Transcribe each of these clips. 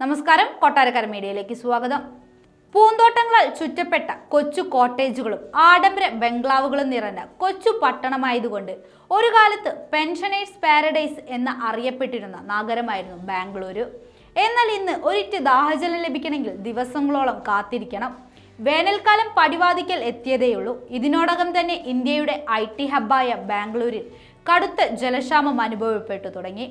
നമസ്കാരം, കൊട്ടാരക്കര മീഡിയയിലേക്ക് സ്വാഗതം. പൂന്തോട്ടങ്ങളാൽ ചുറ്റപ്പെട്ട കൊച്ചു കോട്ടേജുകളും ആഡംബര ബംഗ്ലാവുകളും നിറഞ്ഞ കൊച്ചു പട്ടണമായതുകൊണ്ട് ഒരു കാലത്ത് പെൻഷനേഴ്സ് പാരഡൈസ് എന്ന് അറിയപ്പെട്ടിരുന്ന നഗരമായിരുന്നു ബാംഗ്ലൂരു. എന്നാൽ ഇന്ന് ഒരിറ്റ് ദാഹജലം ലഭിക്കണമെങ്കിൽ ദിവസങ്ങളോളം കാത്തിരിക്കണം. വേനൽക്കാലം പടിവാതിക്കൽ എത്തിയതേയുള്ളൂ. ഇതിനോടകം തന്നെ ഇന്ത്യയുടെ IT ഹബ്ബായ ബാംഗ്ലൂരിൽ കടുത്ത ജലക്ഷാമം അനുഭവപ്പെട്ടു തുടങ്ങി.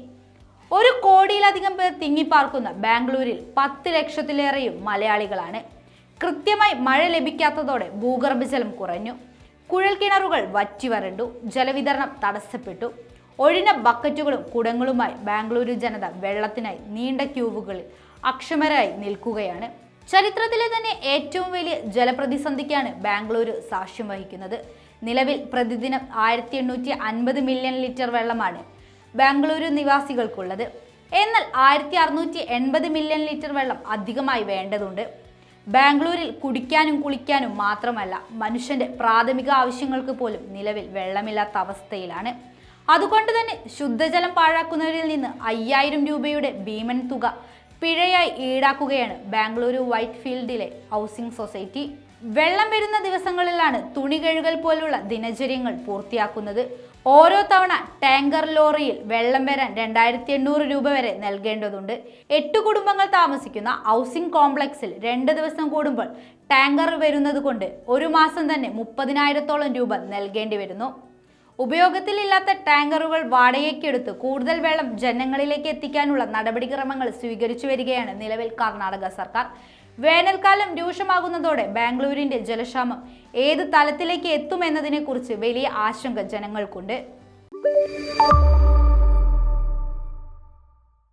1 കോടിയിലധികം പേർ തിങ്ങിപ്പാർക്കുന്ന ബാംഗ്ലൂരിൽ 10 ലക്ഷത്തിലേറെയും മലയാളികളാണ്. കൃത്യമായി മഴ ലഭിക്കാത്തതോടെ ഭൂഗർഭജലം കുറഞ്ഞു. കുഴൽക്കിണറുകൾ വറ്റിവരണ്ടു. ജലവിതരണം തടസ്സപ്പെട്ടു. ഒഴിഞ്ഞ ബക്കറ്റുകളും കുടങ്ങളുമായി ബാംഗ്ലൂരു ജനത വെള്ളത്തിനായി നീണ്ട ക്യൂവുകളിൽ അക്ഷമരായി നിൽക്കുകയാണ്. ചരിത്രത്തിലെ തന്നെ ഏറ്റവും വലിയ ജലപ്രതിസന്ധിക്കാണ് ബാംഗ്ലൂരു സാക്ഷ്യം വഹിക്കുന്നത്. നിലവിൽ പ്രതിദിനം 1850 മില്യൺ ലിറ്റർ വെള്ളമാണ് ബാംഗ്ലൂരു നിവാസികൾക്കുള്ളത്. എന്നാൽ 1680 മില്യൺ ലിറ്റർ വെള്ളം അധികമായി വേണ്ടതുണ്ട്. ബാംഗ്ലൂരിൽ കുടിക്കാനും കുളിക്കാനും മാത്രമല്ല, മനുഷ്യന്റെ പ്രാഥമിക ആവശ്യങ്ങൾക്ക് പോലും നിലവിൽ വെള്ളമില്ലാത്ത അവസ്ഥയിലാണ്. അതുകൊണ്ട് തന്നെ ശുദ്ധജലം പാഴാക്കുന്നവരിൽ നിന്ന് 5000 രൂപയുടെ ഭീമൻ തുക പിഴയായി ഈടാക്കുകയാണ് ബാംഗ്ലൂരു വൈറ്റ് ഫീൽഡിലെ ഹൗസിംഗ് സൊസൈറ്റി. വെള്ളം വരുന്ന ദിവസങ്ങളിലാണ് തുണി കഴുകൽ പോലുള്ള ദിനചര്യങ്ങൾ പൂർത്തിയാക്കുന്നത്. ഓരോ തവണ ടാങ്കർ ലോറിയിൽ വെള്ളം വരാൻ 2800 രൂപ വരെ നൽകേണ്ടതുണ്ട്. 8 കുടുംബങ്ങൾ താമസിക്കുന്ന ഹൗസിംഗ് കോംപ്ലക്സിൽ 2 ദിവസം കൂടുമ്പോൾ ടാങ്കർ വരുന്നത് കൊണ്ട് ഒരു മാസം തന്നെ 30,000-ഓളം രൂപ നൽകേണ്ടി വരുന്നു. ഉപയോഗത്തിലില്ലാത്ത ടാങ്കറുകൾ വാടകയ്ക്കെടുത്ത് കൂടുതൽ വെള്ളം ജനങ്ങളിലേക്ക് എത്തിക്കാനുള്ള നടപടിക്രമങ്ങൾ സ്വീകരിച്ചു വരികയാണ് നിലവിൽ കർണാടക സർക്കാർ. വേനൽക്കാലം രൂക്ഷമാകുന്നതോടെ ബാംഗ്ലൂരിന്റെ ജലക്ഷാമം ഏത് തലത്തിലേക്ക് എത്തുമെന്നതിനെ കുറിച്ച് വലിയ ആശങ്ക ജനങ്ങൾക്കുണ്ട്.